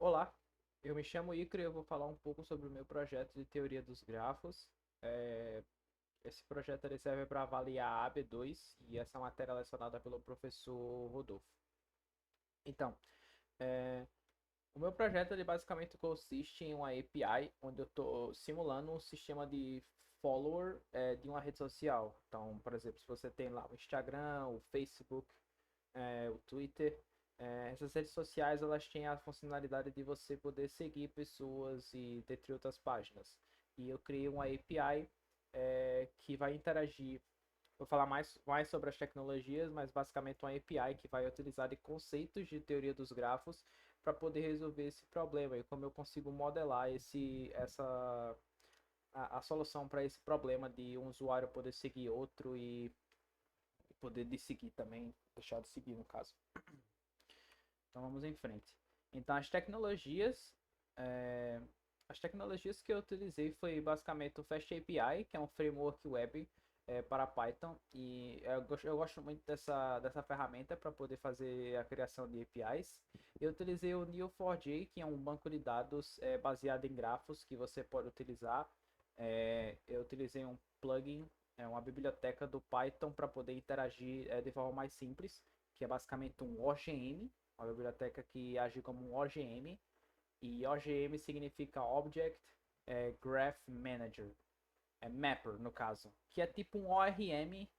Olá, eu me chamo Icaro e eu vou falar um pouco sobre o meu projeto de teoria dos grafos. É, Esse projeto ele serve para avaliar a AB2 e essa matéria é lecionada pelo professor Rodolfo. Então, é, o meu projeto ele basicamente consiste em uma API onde eu estou simulando um sistema de follower de uma rede social. Então, por exemplo, se você tem lá o Instagram, o Facebook, o Twitter. Essas redes sociais elas têm a funcionalidade de você poder seguir pessoas e dentre outras páginas. E eu criei uma API que vai interagir. Vou falar mais sobre as tecnologias, mas basicamente uma API que vai utilizar de conceitos de teoria dos grafos para poder resolver esse problema e como eu consigo modelar a solução para esse problema de um usuário poder seguir outro e poder de seguir também, deixar de seguir no caso. Então vamos em frente. Então é, as tecnologias que eu utilizei foi basicamente o Fast API, que é um framework web para Python e eu gosto muito dessa ferramenta para poder fazer a criação de APIs. Eu utilizei o Neo4j, que é um banco de dados baseado em grafos que você pode utilizar. Eu utilizei um plugin, uma biblioteca do Python para poder interagir de forma mais simples, que é basicamente um OGM, uma biblioteca que age como um OGM, e OGM significa Object Graph Manager, Mapper no caso, que é tipo um ORM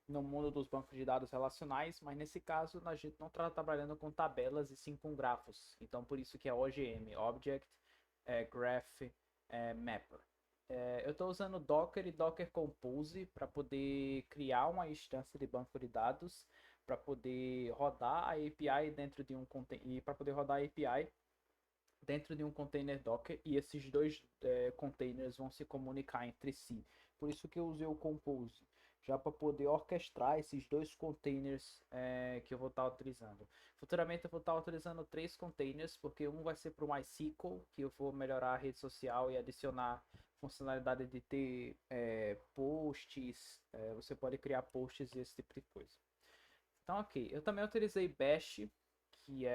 no mundo dos bancos de dados relacionais, mas nesse caso a gente não está trabalhando com tabelas e sim com grafos, então por isso que é OGM, Object Graph Mapper. Eu estou usando Docker e Docker Compose para poder criar uma instância de banco de dados para poder rodar a API dentro de um e para poder rodar a API dentro de um container Docker e esses dois containers vão se comunicar entre si. Por isso que eu usei o Compose, já para poder orquestrar esses dois containers que eu vou estar utilizando. Futuramente eu vou estar utilizando três containers, porque um vai ser para o MySQL, que eu vou melhorar a rede social e adicionar funcionalidade de ter posts, você pode criar posts e esse tipo de coisa. Então, ok. Eu também utilizei Bash, que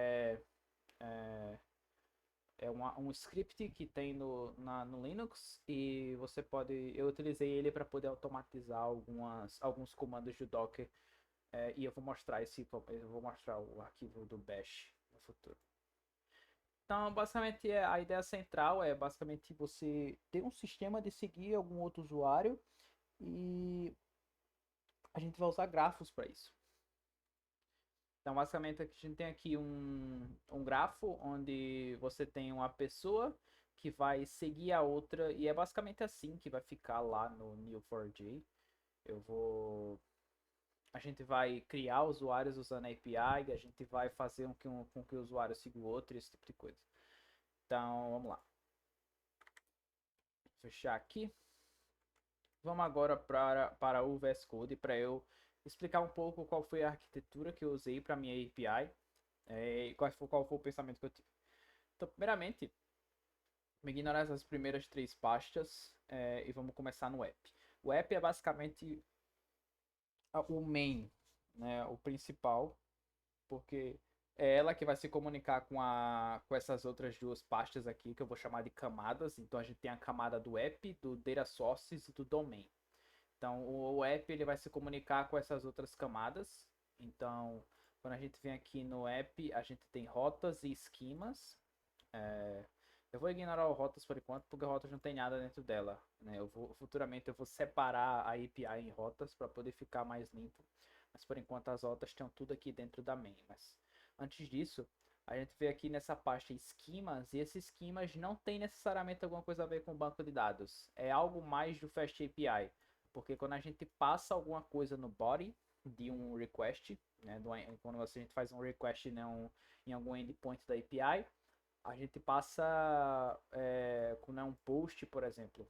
um script que tem no Linux e você pode. Eu utilizei ele para poder automatizar alguns comandos do Docker e eu vou mostrar o arquivo do Bash no futuro. Então, basicamente, a ideia central é basicamente você ter um sistema de seguir algum outro usuário e a gente vai usar grafos para isso. Então, basicamente, a gente tem aqui um grafo onde você tem uma pessoa que vai seguir a outra, e é basicamente assim que vai ficar lá no Neo4j. Eu vou. A gente vai criar usuários usando a API, a gente vai fazer com que o usuário siga o outro, esse tipo de coisa. Então, vamos lá. Vou fechar aqui. Vamos agora para o VS Code para eu explicar um pouco qual foi a arquitetura que eu usei para minha API e qual foi o pensamento que eu tive. Então, primeiramente, vamos ignorar essas primeiras três pastas e vamos começar no app. O app é basicamente o main, né, o principal, porque é ela que vai se comunicar com essas outras duas pastas aqui, que eu vou chamar de camadas. Então a gente tem a camada do app, do data sources e do domain. Então o app ele vai se comunicar com essas outras camadas. Então quando a gente vem aqui no app, a gente tem rotas e esquemas. É, eu vou ignorar o rotas por enquanto, porque rotas não tem nada dentro dela. Né? Futuramente eu vou separar a API em rotas para poder ficar mais limpo. Mas por enquanto as rotas estão tudo aqui dentro da main. Mas antes disso, a gente vê aqui nessa pasta esquemas, e esses esquemas não tem necessariamente alguma coisa a ver com banco de dados. É algo mais do Fast API. Porque quando a gente passa alguma coisa no body de um request, né, quando a gente faz um request em algum endpoint da API, a gente passa, quando é um post, por exemplo,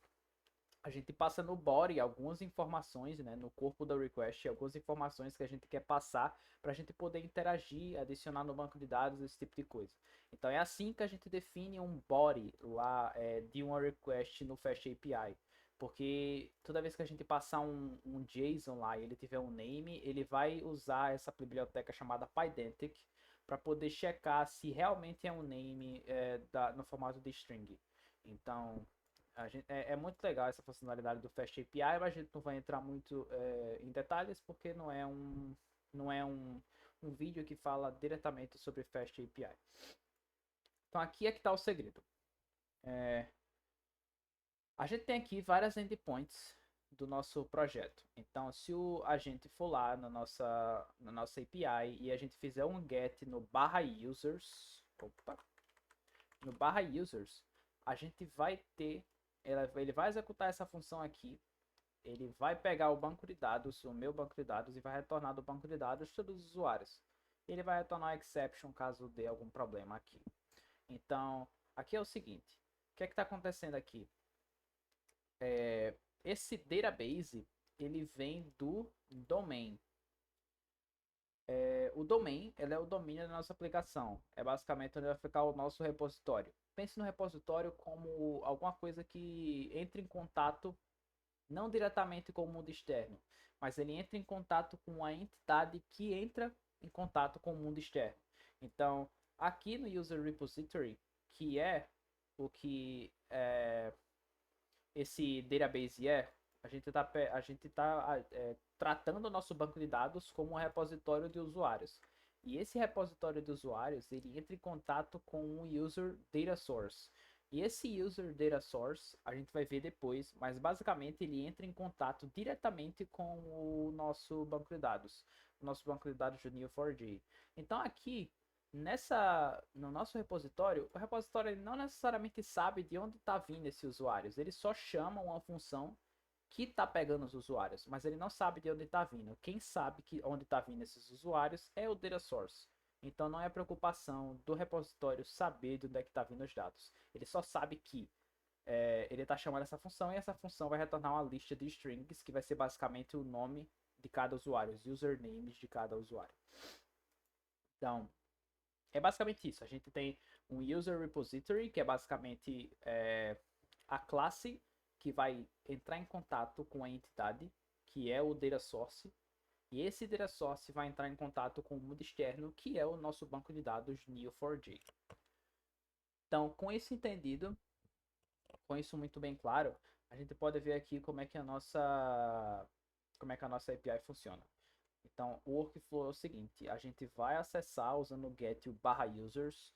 a gente passa no body algumas informações, né, no corpo da request, algumas informações que a gente quer passar para a gente poder interagir, adicionar no banco de dados, esse tipo de coisa. Então é assim que a gente define um body lá de uma request no Fast API. Porque toda vez que a gente passar um JSON lá e ele tiver um name, ele vai usar essa biblioteca chamada Pydantic para poder checar se realmente é um name no formato de string. Então, é muito legal essa funcionalidade do Fast API, mas a gente não vai entrar muito em detalhes porque não é um vídeo que fala diretamente sobre Fast API. Então aqui é que está o segredo. A gente tem aqui várias endpoints do nosso projeto. Então, se a gente for lá na nossa API e a gente fizer um get no /users, no /users, a gente vai ter, ele vai executar essa função aqui. Ele vai pegar o banco de dados, o meu banco de dados, e vai retornar do banco de dados todos os usuários. Ele vai retornar exception caso dê algum problema aqui. Então, aqui é o seguinte. O que é que está acontecendo aqui? Esse database, ele vem do domain. O domain, ele é o domínio da nossa aplicação. É basicamente onde vai ficar o nosso repositório. Pense no repositório como alguma coisa que entre em contato, não diretamente com o mundo externo, mas ele entra em contato com a entidade que entra em contato com o mundo externo. Então, aqui no User Repository, que é o que esse database a gente está tratando o nosso banco de dados como um repositório de usuários. E esse repositório de usuários, ele entra em contato com o User Data Source. E esse User Data Source, a gente vai ver depois, mas basicamente ele entra em contato diretamente com o nosso banco de dados. O nosso banco de dados do Neo4j. Então aqui, no nosso repositório, o repositório ele não necessariamente sabe de onde está vindo esses usuários. Ele só chama uma função que está pegando os usuários, mas ele não sabe de onde está vindo. Quem sabe onde está vindo esses usuários é o data source. Então não é preocupação do repositório saber de onde é que está vindo os dados. Ele só sabe que ele está chamando essa função e essa função vai retornar uma lista de strings que vai ser basicamente o nome de cada usuário, os usernames de cada usuário. Então, é basicamente isso. A gente tem um user repository, que é basicamente a classe que vai entrar em contato com a entidade, que é o data source. E esse data source vai entrar em contato com o mundo externo, que é o nosso banco de dados Neo4j. Então, com isso entendido, com isso muito bem claro, a gente pode ver aqui como é que a nossa API funciona. Então, o workflow é o seguinte: a gente vai acessar usando o get o /users.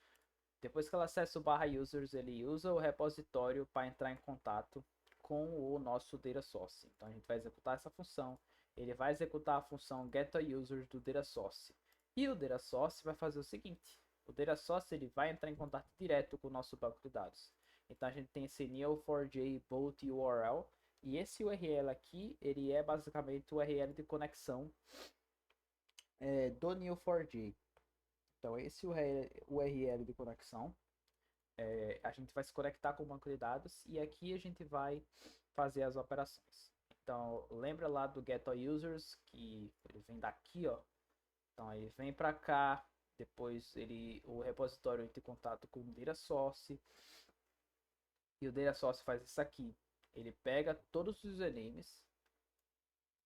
Depois que ela acessa o /users, ele usa o repositório para entrar em contato com o nosso data source. Então, a gente vai executar essa função. Ele vai executar a função getUsers do data source. E o data source vai fazer o seguinte: o data source ele vai entrar em contato direto com o nosso banco de dados. Então, a gente tem esse neo4j boot URL. E esse URL aqui, ele é basicamente o URL de conexão do Neo4j. Então, esse URL de conexão, a gente vai se conectar com o banco de dados e aqui a gente vai fazer as operações. Então, lembra lá do getUsers, que ele vem daqui, ó. Então, ele vem para cá, depois o repositório entra em contato com o data source, e o data source faz isso aqui. Ele pega todos os usernames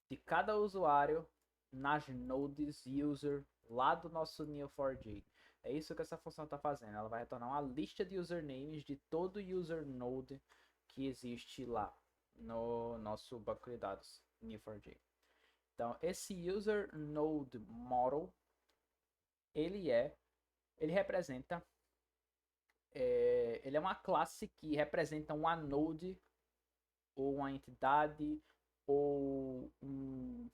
de cada usuário nas nodes user lá do nosso Neo4j. É isso que essa função está fazendo. Ela vai retornar uma lista de usernames de todo user node que existe lá no nosso banco de dados Neo4j. Então, esse user node model, ele representa, ele é uma classe que representa uma node ou uma entidade ou um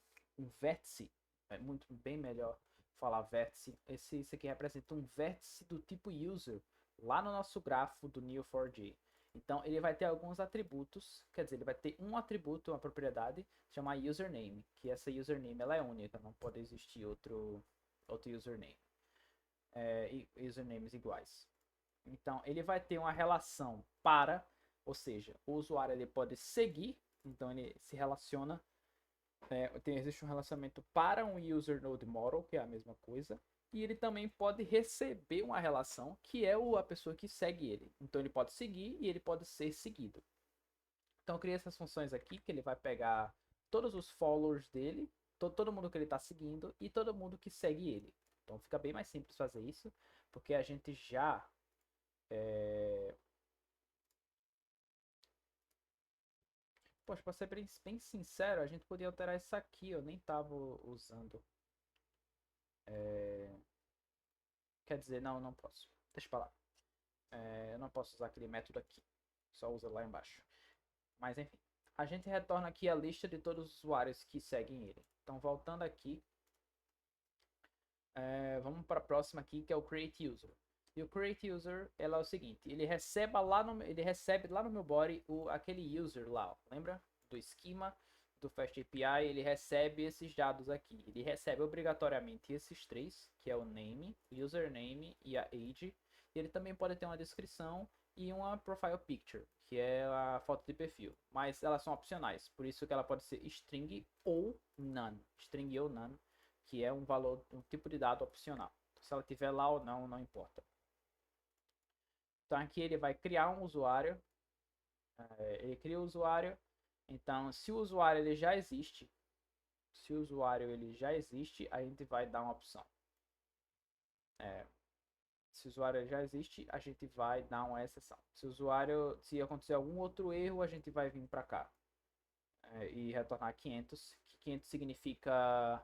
vértice. É muito bem melhor falar vértice. Esse aqui representa um vértice do tipo user lá no nosso grafo do Neo4j. Então ele vai ter alguns atributos, quer dizer, ele vai ter um atributo, uma propriedade chamada username, que essa username ela é única, não pode existir outro username, usernames iguais. Então ele vai ter uma relação para, ou seja, o usuário ele pode seguir, então ele se relaciona. Existe um relacionamento para um user node model, que é a mesma coisa, e ele também pode receber uma relação, que é a pessoa que segue ele. Então ele pode seguir e ele pode ser seguido. Então eu criei essas funções aqui, que ele vai pegar todos os followers dele, todo mundo que ele está seguindo e todo mundo que segue ele. Então fica bem mais simples fazer isso, porque a gente já Poxa, pra ser bem sincero, a gente podia alterar isso aqui, eu nem tava usando. Quer dizer, não posso. Deixa pra lá. Eu não posso usar aquele método aqui. Só usa lá embaixo. Mas enfim. A gente retorna aqui a lista de todos os usuários que seguem ele. Então, voltando aqui, vamos para a próxima aqui, que é o Create User. E o Create User, ela é o seguinte, ele recebe lá no meu body aquele user lá, ó, lembra? Do esquema do Fast API, ele recebe esses dados aqui. Ele recebe obrigatoriamente esses três, que é o name, username e a age. E ele também pode ter uma descrição e uma profile picture, que é a foto de perfil. Mas elas são opcionais, por isso que ela pode ser string ou none. String ou none, que é um valor, um tipo de dado opcional. Se ela tiver lá ou não importa. Então aqui ele vai criar um usuário. Ele cria o usuário. Então, se o usuário ele já existe, a gente vai dar uma opção. Se o usuário já existe, a gente vai dar uma exceção. Se acontecer algum outro erro, a gente vai vir para cá e retornar 500. Que 500 significa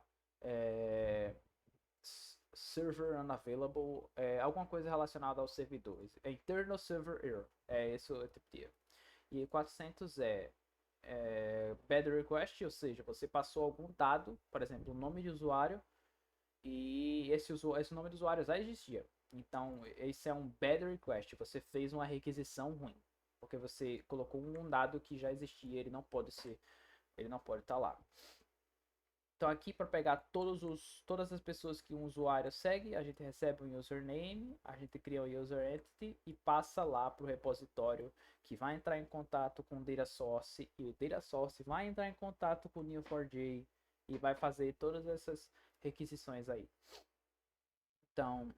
server unavailable, alguma coisa relacionada aos servidores. É internal server error. É esse o tipo de erro. E 400 bad request, ou seja, você passou algum dado, por exemplo, o nome de usuário, e esse nome do usuário já existia. Então, esse é um bad request. Você fez uma requisição ruim, porque você colocou um dado que já existia, ele não pode estar lá. Então aqui para pegar todas as pessoas que um usuário segue, a gente recebe um username, a gente cria um user entity e passa lá para o repositório que vai entrar em contato com o data source e o data source vai entrar em contato com o neo4j e vai fazer todas essas requisições aí. Então,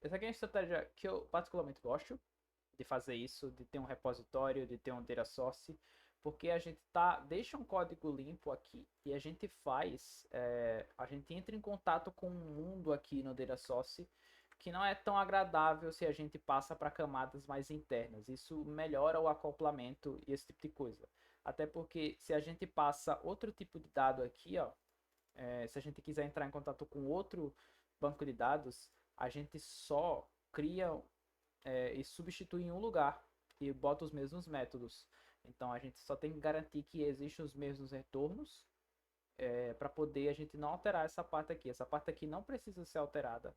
essa aqui é uma estratégia que eu particularmente gosto de fazer isso, de ter um repositório, de ter um data source, porque a gente deixa um código limpo aqui e a gente a gente entra em contato com um mundo aqui no data source que não é tão agradável se a gente passa para camadas mais internas. Isso melhora o acoplamento e esse tipo de coisa. Até porque se a gente passa outro tipo de dado aqui, ó, se a gente quiser entrar em contato com outro banco de dados, a gente só cria e substitui em um lugar e bota os mesmos métodos. Então a gente só tem que garantir que existem os mesmos retornos para poder a gente não alterar essa parte aqui. Essa parte aqui não precisa ser alterada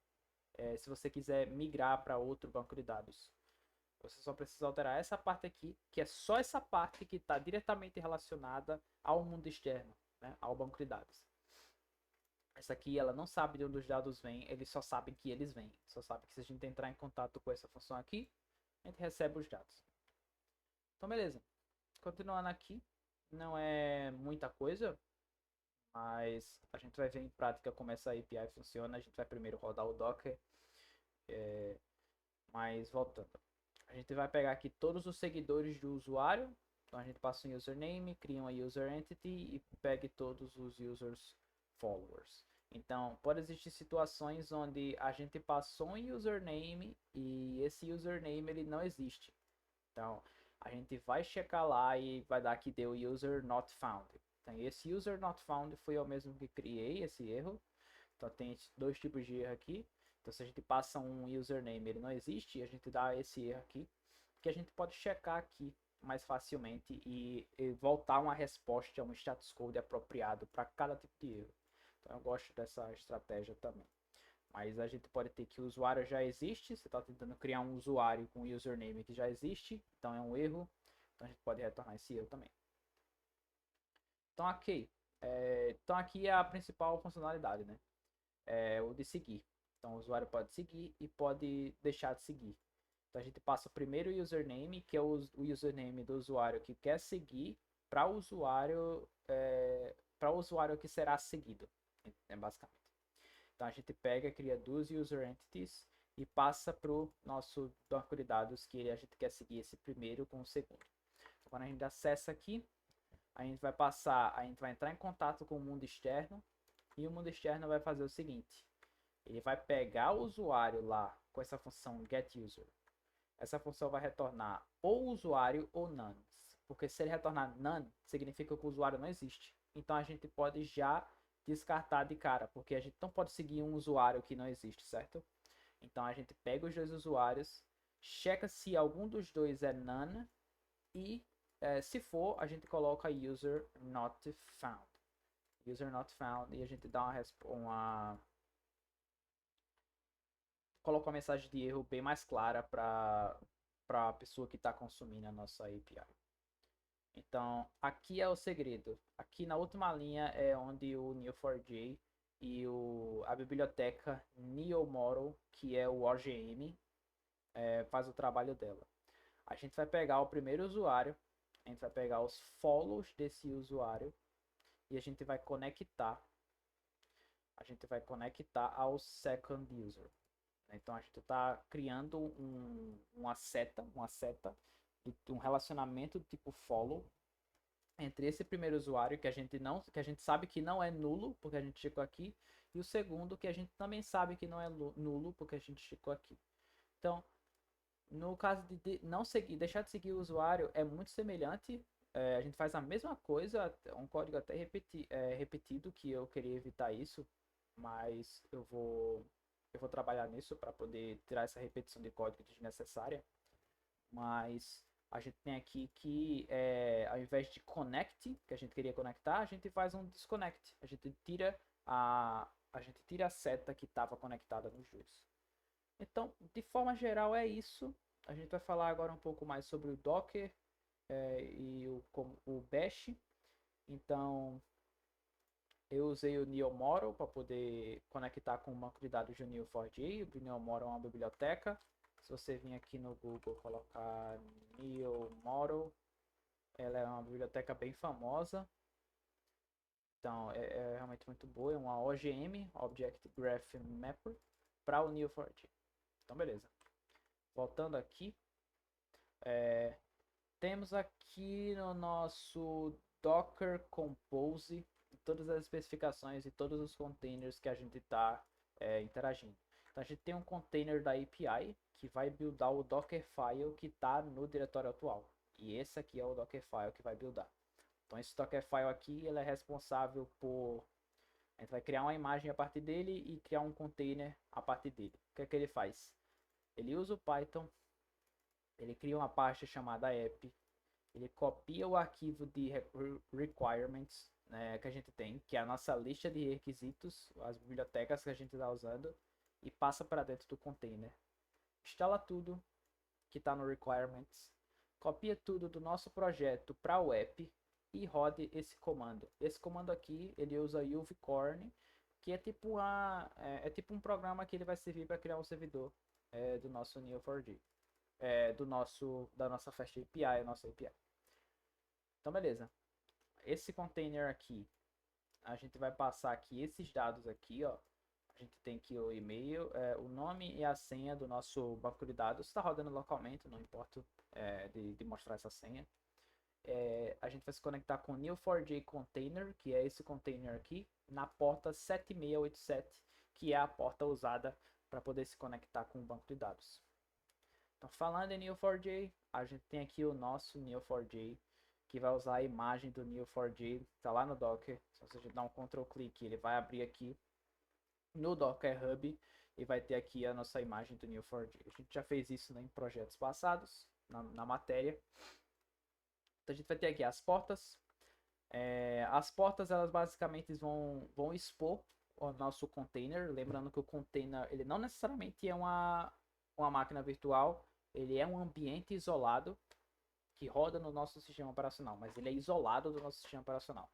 se você quiser migrar para outro banco de dados. Você só precisa alterar essa parte aqui, que é só essa parte que está diretamente relacionada ao mundo externo, né, ao banco de dados. Essa aqui, ela não sabe de onde os dados vêm, eles só sabem que eles vêm. Só sabe que se a gente entrar em contato com essa função aqui, a gente recebe os dados. Então, beleza. Continuando aqui, não é muita coisa, mas a gente vai ver em prática como essa API funciona. A gente vai primeiro rodar o Docker, mas voltando. A gente vai pegar aqui todos os seguidores do usuário. Então a gente passa um username, cria uma user entity e pegue todos os users followers. Então, pode existir situações onde a gente passou um username e esse username ele não existe. Então, a gente vai checar lá e vai dar que deu user not found. Então, esse user not found foi eu mesmo que criei esse erro. Então, tem dois tipos de erro aqui. Então, se a gente passa um username ele não existe, a gente dá esse erro aqui, que a gente pode checar aqui mais facilmente e voltar uma resposta, um status code apropriado para cada tipo de erro. Então, eu gosto dessa estratégia também. Mas a gente pode ter que o usuário já existe, você está tentando criar um usuário com um username que já existe, então é um erro, então a gente pode retornar esse erro também. Então aqui, então aqui é a principal funcionalidade, né? O de seguir. Então o usuário pode seguir e pode deixar de seguir. Então a gente passa o primeiro username, que é o username do usuário que quer seguir, para o usuário que será seguido, basicamente. Então a gente pega, cria duas user entities e passa para o nosso banco de dados que a gente quer seguir esse primeiro com o segundo. Então, quando a gente acessa aqui, a gente vai entrar em contato com o mundo externo E o mundo externo vai fazer o seguinte: ele vai pegar o usuário lá com essa função getUser. Essa função vai retornar ou usuário ou none. Porque se ele retornar none, significa que o usuário não existe. Então a gente pode já descartar de cara, porque a gente não pode seguir um usuário que não existe, certo? Então a gente pega os dois usuários, checa se algum dos dois é none e se for, a gente coloca user not found. User not found e a gente dá coloca uma mensagem de erro bem mais clara para a pessoa que está consumindo a nossa API. Então, aqui é o segredo. Aqui na última linha é onde o Neo4j e a biblioteca NeoModel, que é o OGM, faz o trabalho dela. A gente vai pegar o primeiro usuário, a gente vai pegar os follows desse usuário e a gente vai conectar. A gente vai conectar ao second user. Então a gente está criando uma seta, um relacionamento tipo follow entre esse primeiro usuário que a gente sabe que não é nulo porque a gente checou aqui e o segundo que a gente também sabe que não é nulo porque a gente checou aqui. Então, no caso de não seguir, deixar de seguir o usuário é muito semelhante. A gente faz a mesma coisa, um código até repetido que eu queria evitar isso, mas eu vou trabalhar nisso para poder tirar essa repetição de código desnecessária. Mas a gente tem aqui que ao invés de connect, que a gente queria conectar, a gente faz um disconnect. A gente tira a seta que estava conectada nos dois. Então, de forma geral é isso. A gente vai falar agora um pouco mais sobre o Docker e o Bash. Então, eu usei o NeoModel para poder conectar com o banco de dados do Neo4j. O NeoModel é uma biblioteca. Se você vir aqui no Google colocar NeoModel, ela é uma biblioteca bem famosa. Então é realmente muito boa. É uma OGM, Object Graph Mapper, para o Neo4j. Então beleza. Voltando aqui, temos aqui no nosso Docker Compose todas as especificações e todos os containers que a gente está interagindo. Então a gente tem um container da API que vai buildar o Dockerfile que está no diretório atual. E esse aqui é o Dockerfile que vai buildar. Então esse Dockerfile aqui ele é responsável por... A gente vai criar uma imagem a partir dele e criar um container a partir dele. O que é que ele faz? Ele usa o Python, ele cria uma pasta chamada app, ele copia o arquivo de requirements, né, que a gente tem, que é a nossa lista de requisitos, as bibliotecas que a gente está usando, e passa para dentro do container. Instala tudo que está no requirements, copia tudo do nosso projeto para o app e rode esse comando. Esse comando aqui ele usa uvicorn, que é tipo um programa que ele vai servir para criar um servidor do nosso Neo4j, da nossa Fast API, a nossa API. Então beleza. Esse container aqui, a gente vai passar aqui esses dados aqui, ó. A gente tem aqui o e-mail, o nome e a senha do nosso banco de dados. Está rodando localmente, não importa de mostrar essa senha. A gente vai se conectar com o Neo4j Container, que é esse container aqui, na porta 7687, que é a porta usada para poder se conectar com o banco de dados. Então, falando em Neo4j, a gente tem aqui o nosso Neo4j, que vai usar a imagem do Neo4j, está lá no Docker. Se você dar um Ctrl clique, ele vai abrir aqui no Docker Hub e vai ter aqui a nossa imagem do Neo4j. A gente já fez isso em projetos passados, na matéria. Então a gente vai ter aqui as portas. As portas elas basicamente vão expor o nosso container. Lembrando que o container ele não necessariamente é uma máquina virtual, ele é um ambiente isolado que roda no nosso sistema operacional, mas ele é isolado do nosso sistema operacional.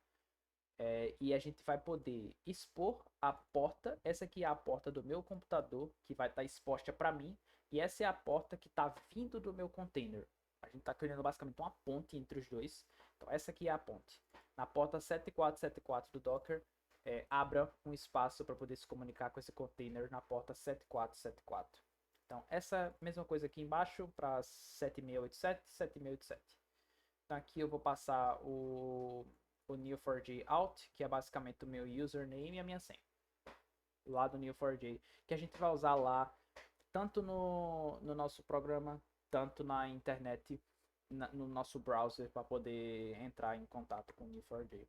E a gente vai poder expor a porta. Essa aqui é a porta do meu computador, que vai estar exposta para mim. E essa é a porta que está vindo do meu container. A gente está criando basicamente uma ponte entre os dois. Então essa aqui é a ponte. Na porta 7474 do Docker, abra um espaço para poder se comunicar com esse container na porta 7474. Então essa mesma coisa aqui embaixo para 7687, 7687. Então aqui eu vou passar o o Neo4j Alt, que é basicamente o meu username e a minha senha. Lá do Neo4j, que a gente vai usar lá, tanto no nosso programa, tanto na internet, no nosso browser, para poder entrar em contato com o Neo4j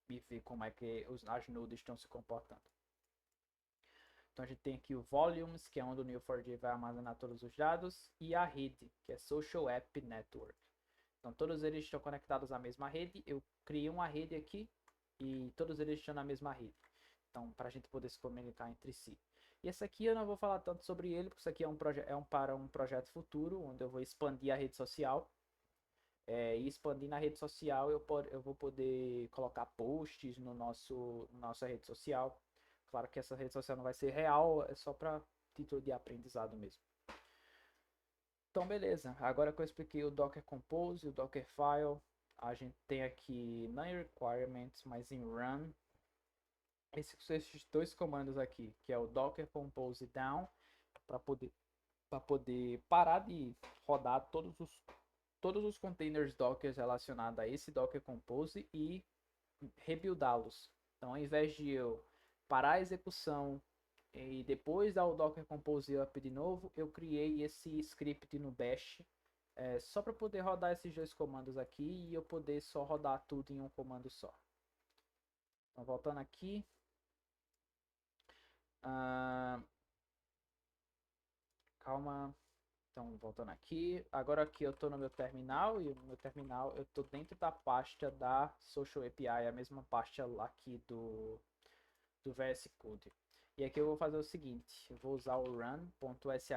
e ver como é que as nodes estão se comportando. Então a gente tem aqui o Volumes, que é onde o Neo4j vai armazenar todos os dados, e a rede, que é Social App Network. Então todos eles estão conectados à mesma rede. Eu criei uma rede aqui e todos eles estão na mesma rede. Então para a gente poder se comunicar entre si. E esse aqui eu não vou falar tanto sobre ele, porque isso aqui para um projeto futuro, onde eu vou expandir a rede social. E expandir na rede social eu vou poder colocar posts no nossa rede social. Claro que essa rede social não vai ser real, é só para título de aprendizado mesmo. Então beleza, agora que eu expliquei o Docker Compose e o Dockerfile, a gente tem aqui não em Requirements, mas em Run, esses dois comandos aqui, que é o Docker Compose Down, para poder parar de rodar todos os containers Docker relacionados a esse Docker Compose e rebuildá-los. Então, ao invés de eu parar a execução e depois dar o Docker Compose Up de novo, eu criei esse script no Bash só para poder rodar esses dois comandos aqui e eu poder só rodar tudo em um comando só. Então, voltando aqui. Calma. Então, voltando aqui. Agora aqui eu estou no meu terminal e no meu terminal eu estou dentro da pasta da Social API, a mesma pasta aqui do VS Code. E aqui eu vou fazer o seguinte, eu vou usar o run.sh,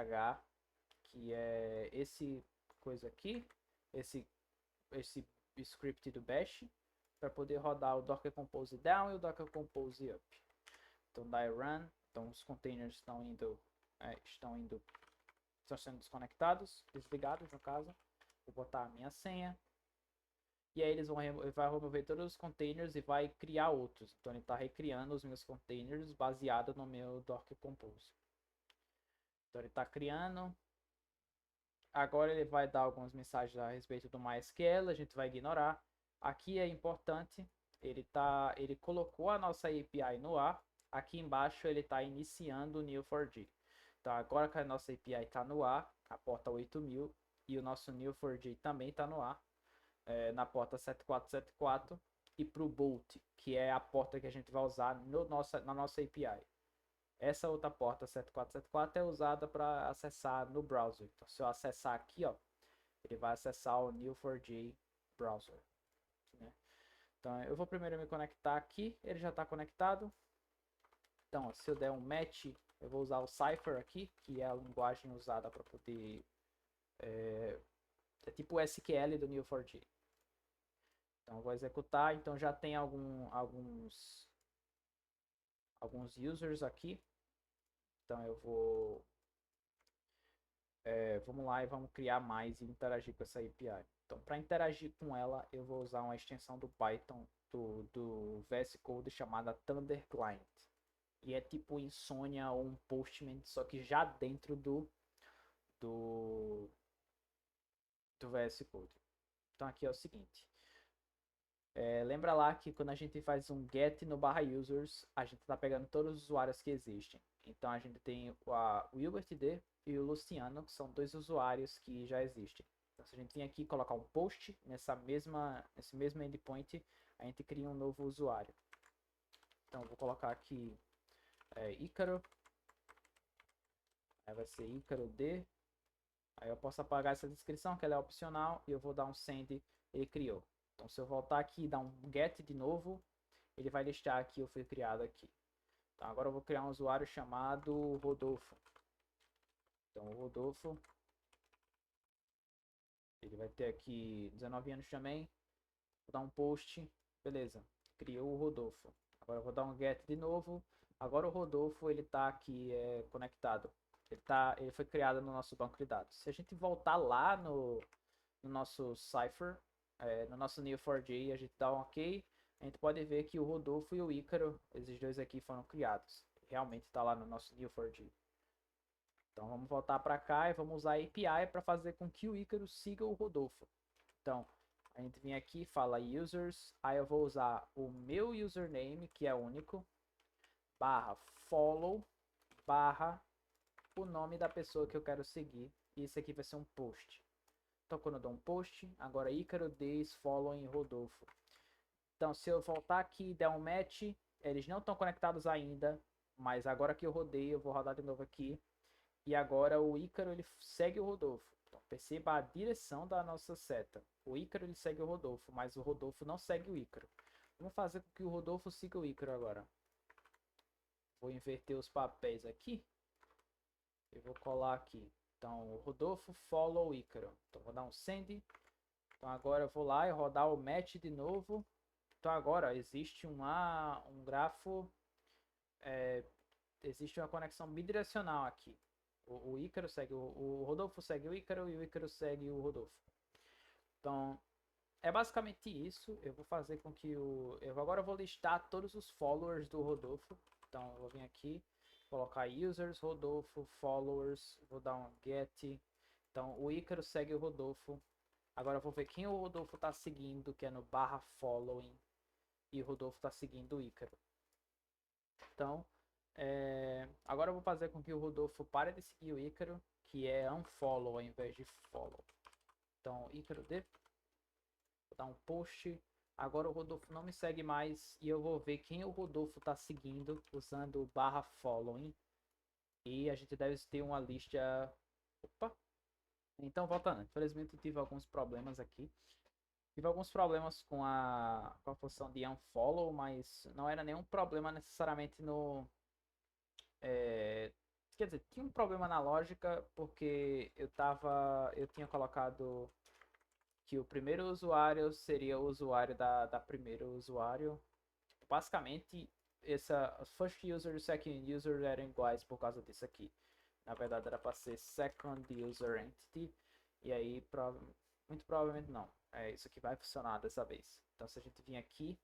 que é esse coisa aqui, esse script do bash, para poder rodar o Docker Compose Down e o Docker Compose Up. Então dá run, então os containers estão sendo desconectados, desligados no caso. Vou botar a minha senha. E aí ele vai remover todos os containers e vai criar outros. Então ele está recriando os meus containers baseado no meu Docker Compose. Então ele está criando. Agora ele vai dar algumas mensagens a respeito do MySQL, a gente vai ignorar. Aqui é importante, ele colocou a nossa API no ar. Aqui embaixo ele está iniciando o Neo4j. Então agora que a nossa API está no ar, a porta 8000, e o nosso Neo4j também está no ar, na porta 7474, e para o Bolt, que é a porta que a gente vai usar na nossa API. Essa outra porta 7474 é usada para acessar no browser. Então, se eu acessar aqui, ó, ele vai acessar o Neo4j browser. Né? Então, eu vou primeiro me conectar aqui. Ele já está conectado. Então, ó, se eu der um match, eu vou usar o Cypher aqui, que é a linguagem usada para poder... É tipo o SQL do Neo4j. Então, eu vou executar. Então, já tem alguns users aqui. Então, eu vou... vamos lá e vamos criar mais e interagir com essa API. Então, para interagir com ela, eu vou usar uma extensão do Python do VS Code chamada Thunder Client. E é tipo Insomnia ou um Postman, só que já dentro do VS Code. Então aqui é o seguinte. Lembra lá que quando a gente faz um get no /users, a gente está pegando todos os usuários que existem. Então a gente tem o Wilbert D e o Luciano, que são dois usuários que já existem. Então se a gente vir aqui e colocar um post nesse mesmo endpoint, a gente cria um novo usuário. Então eu vou colocar aqui Ícaro. Aí vai ser Ícaro D. Aí eu posso apagar essa descrição, que ela é opcional, e eu vou dar um send, ele criou. Então se eu voltar aqui e dar um get de novo, ele vai listar que eu fui criado aqui. Então agora eu vou criar um usuário chamado Rodolfo. Então o Rodolfo, ele vai ter aqui 19 anos também. Vou dar um post, beleza, criou o Rodolfo. Agora eu vou dar um get de novo. Agora o Rodolfo, ele tá aqui conectado. Ele foi criado no nosso banco de dados. Se a gente voltar lá no nosso Cypher, no nosso Neo4j, a gente dá um OK, a gente pode ver que o Rodolfo e o Ícaro, esses dois aqui foram criados. Realmente está lá no nosso Neo4j. Então vamos voltar para cá e vamos usar a API para fazer com que o Ícaro siga o Rodolfo. Então A gente vem aqui, fala users, aí eu vou usar o meu username, que é único, barra follow, barra o nome da pessoa que eu quero seguir. E esse aqui vai ser um post. Então quando eu dou um post, agora Ícaro Days following Rodolfo. Então se eu voltar aqui e der um match, eles não estão conectados ainda, mas agora que eu rodei, eu vou rodar de novo aqui. E agora o Ícaro ele segue o Rodolfo. Então, perceba a direção da nossa seta. O Ícaro ele segue o Rodolfo, mas o Rodolfo não segue o Ícaro. Vamos fazer com que o Rodolfo siga o Ícaro agora. Vou inverter os papéis aqui. Eu vou colar aqui. Então, o Rodolfo follow o Ícaro. Então, vou dar um send. Então, agora eu vou lá e rodar o match de novo. Então, agora existe um grafo. Existe uma conexão bidirecional aqui. O Ícaro segue o Rodolfo segue o Ícaro e o Ícaro segue o Rodolfo. Então, é basicamente isso. Eu vou fazer com que agora eu vou listar todos os followers do Rodolfo. Então, eu vou vir aqui, colocar users, Rodolfo, followers, vou dar um get. Então, o Ícaro segue o Rodolfo. Agora eu vou ver quem o Rodolfo está seguindo, que é no barra following. E o Rodolfo está seguindo o Ícaro. Então, agora eu vou fazer com que o Rodolfo pare de seguir o Ícaro, que é unfollow ao invés de follow. Então, Ícaro D. Vou dar um post. Agora o Rodolfo não me segue mais e eu vou ver quem o Rodolfo está seguindo usando o barra following. E a gente deve ter uma lista. Opa! Então, voltando. Infelizmente eu tive alguns problemas aqui. Tive alguns problemas com a função de unfollow, mas não era nenhum problema necessariamente no. Quer dizer, tinha um problema na lógica porque eu tinha colocado que o primeiro usuário seria o usuário da primeiro usuário. Basicamente, first user e second user eram iguais por causa disso aqui. Na verdade era para ser second user entity e aí muito provavelmente não. Isso aqui vai funcionar dessa vez. Então se a gente vir aqui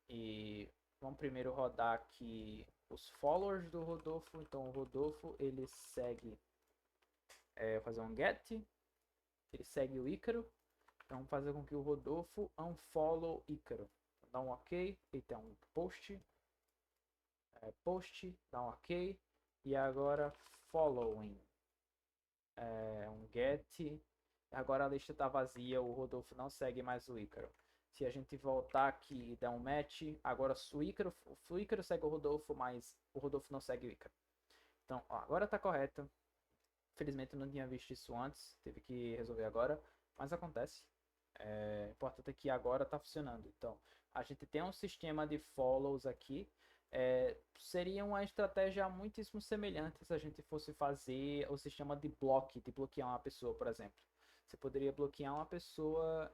e vamos primeiro rodar aqui os followers do Rodolfo. Então o Rodolfo ele segue, fazer um get, ele segue o Ícaro. Então vamos fazer com que o Rodolfo unfollow Ícaro. Dá um ok, então um post, dá um ok. E agora following, um get. Agora a lista está vazia, o Rodolfo não segue mais o Ícaro. Se a gente voltar aqui e dar um match, agora o Ícaro segue o Rodolfo, mas o Rodolfo não segue o Ícaro. Então, ó, agora está correto. Infelizmente eu não tinha visto isso antes, teve que resolver agora, mas acontece. O importante é que agora está funcionando. Então, a gente tem um sistema de follows aqui. Seria uma estratégia muitíssimo semelhante se a gente fosse fazer o sistema de bloquear uma pessoa, por exemplo. Você poderia bloquear uma pessoa.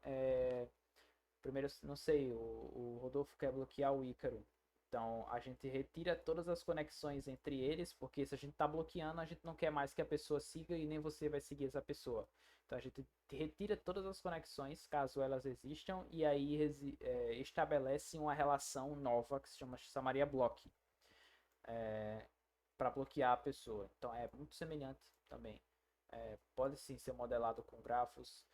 Primeiro, não sei, o Rodolfo quer bloquear o Ícaro. Então a gente retira todas as conexões entre eles, porque se a gente está bloqueando, a gente não quer mais que a pessoa siga e nem você vai seguir essa pessoa. Então a gente retira todas as conexões, caso elas existam, e aí estabelece uma relação nova que se chamaria block, para bloquear a pessoa. Então é muito semelhante também. Pode sim ser modelado com grafos.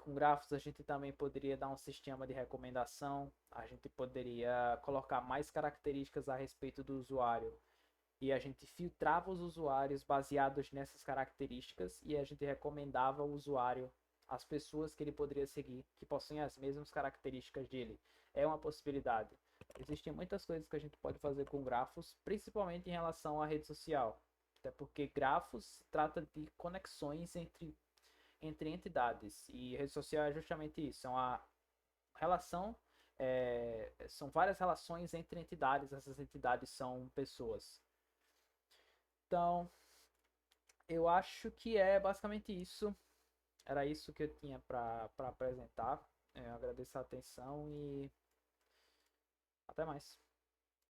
Com grafos a gente também poderia dar um sistema de recomendação, a gente poderia colocar mais características a respeito do usuário e a gente filtrava os usuários baseados nessas características e a gente recomendava ao usuário as pessoas que ele poderia seguir que possuem as mesmas características dele. É uma possibilidade. Existem muitas coisas que a gente pode fazer com grafos, principalmente em relação à rede social. Até porque grafos se trata de conexões entre entidades. E rede social é justamente isso. É uma relação. São várias relações entre entidades. Essas entidades são pessoas. Então, eu acho que é basicamente isso. Era isso que eu tinha para apresentar. Eu agradeço a atenção e até mais.